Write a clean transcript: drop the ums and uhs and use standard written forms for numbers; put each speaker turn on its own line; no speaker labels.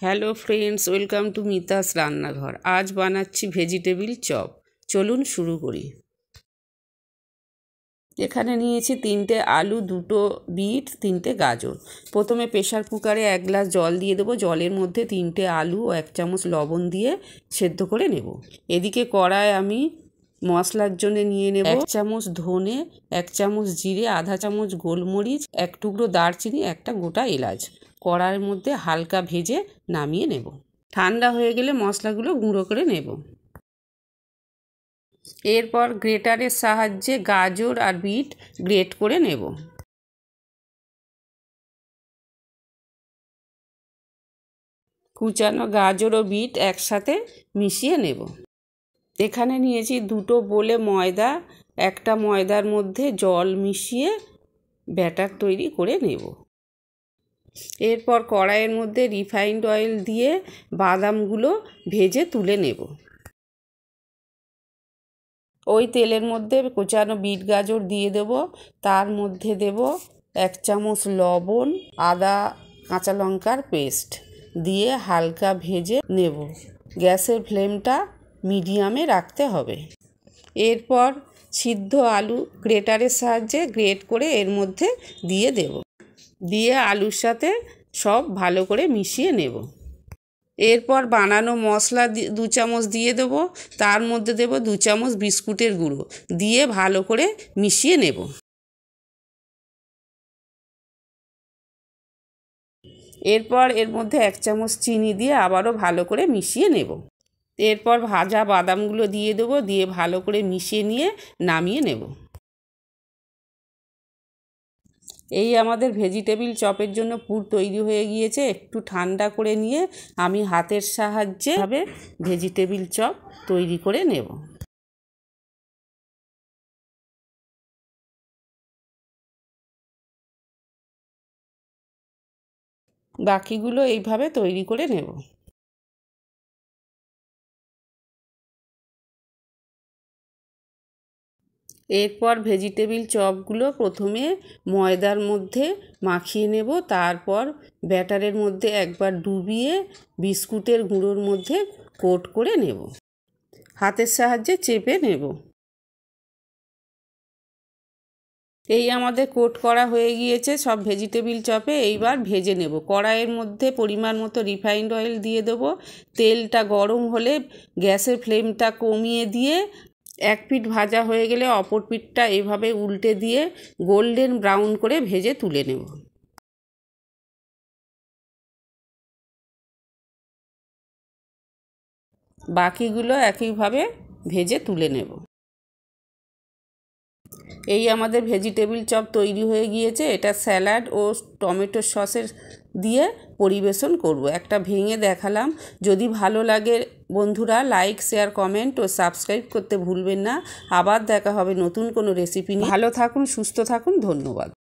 Hello friends, welcome to Mita's রান্নাঘর। আজ বানাচ্ছি ভেজিটেবিল চপ। চলুন শুরু করি। এখানে নিয়েছি 3টে আলু, 2টো বিট, 3টে গাজর। প্রথমে প্রেশার কুকারে 1 গ্লাস জল দিয়ে দেবো। জলের মধ্যে 3টে আলু ও 1 চামচ লবণ দিয়ে সেদ্ধ করে নেব। এদিকে কড়ায় আমি মশলার জন্য নিয়ে নেব 1 চামচ ধনে, 1 চামচ জিরে, আধা চামচ গোলমরিচ, 1 টুকরো দারচিনি, 1টা গোটা এলাচ। কড়াইয়ের মধ্যে হালকা ভেজে নামিয়ে নেব। ঠান্ডা হয়ে গেলে মশলাগুলো গুঁড়ো করে নেব। এরপর গ্রেটারের সাহায্যে গাজর আর বিট গ্রেট করে নেব। কুচানো গাজর ও বিট একসাথে মিশিয়ে নেব। এখানে নিয়েছি 2টো বোলে ময়দা। একটা ময়দার মধ্যে জল মিশিয়ে ব্যাটার তৈরি করে নেব। এরপর কড়াইয়ের মধ্যে রিফাইন্ড অয়েল দিয়ে বাদামগুলো ভেজে তুলে নেব। ওই তেলের মধ্যে কোচানো বিট গাজর দিয়ে দেব। তার মধ্যে দেব 1 চামচ লবণ, আদা কাঁচা লঙ্কার পেস্ট দিয়ে হালকা ভেজে নেব। গ্যাসের ফ্লেমটা মিডিয়ামে রাখতে হবে। এরপর সিদ্ধ আলু গ্রেটারের সাহায্যে গ্রেট করে এর মধ্যে দিয়ে দেব। দিয়ে আলুর সাথে সব ভালো করে মিশিয়ে নেব। এরপর বানানো মশলা 2 চামচ দিয়ে দেব। তার মধ্যে দেব 2 চামচ বিস্কুটের গুঁড়ো দিয়ে ভালো করে মিশিয়ে নেব। এরপর এর মধ্যে 1 চামচ চিনি দিয়ে আবারও ভালো করে মিশিয়ে নেব। এরপর ভাজা বাদামগুলো দিয়ে দেব, দিয়ে ভালো করে মিশিয়ে নিয়ে নামিয়ে নেব। এই আমাদের ভেজিটেবিল চপের জন্য পুর তৈরি হয়ে গিয়েছে। একটু ঠান্ডা করে নিয়ে আমি হাতের সাহায্যে ভেজিটেবিল চপ তৈরি করে নেব। বাকিগুলো এইভাবে তৈরি করে নেব। এরপর ভেজিটেবিল চপগুলো প্রথমে ময়দার মধ্যে মাখিয়ে নেব। তারপর ব্যাটারের মধ্যে একবার ডুবিয়ে বিস্কুটের গুঁড়োর মধ্যে কোট করে নেব। হাতের সাহায্যে চেপে নেব। এই আমাদের কোট করা হয়ে গিয়েছে সব ভেজিটেবিল চপে। এইবার ভেজে নেব। কড়াইয়ের মধ্যে পরিমাণ মতো রিফাইন্ড অয়েল দিয়ে দেবো। তেলটা গরম হলে গ্যাসের ফ্লেমটা কমিয়ে দিয়ে 1 পিঠ ভাজা হয়ে গেলে অপর পিঠটা এইভাবে উল্টে দিয়ে গোল্ডেন ব্রাউন করে ভেজে তুলে নেব। বাকিগুলো একইভাবে ভেজে তুলে নেব। এই আমাদের ভেজিটেবিল চপ তৈরি হয়ে গিয়েছে। এটা স্যালাড ও টমেটো সসের দিয়ে পরিবেশন করব। একটা ভেঙে দেখালাম। যদি ভালো লাগে বন্ধুরা লাইক, শেয়ার, কমেন্ট ও সাবস্ক্রাইব করতে ভুলবেন না। আবার দেখা হবে নতুন কোনো রেসিপি নিয়ে। ভালো থাকুন, সুস্থ থাকুন। ধন্যবাদ।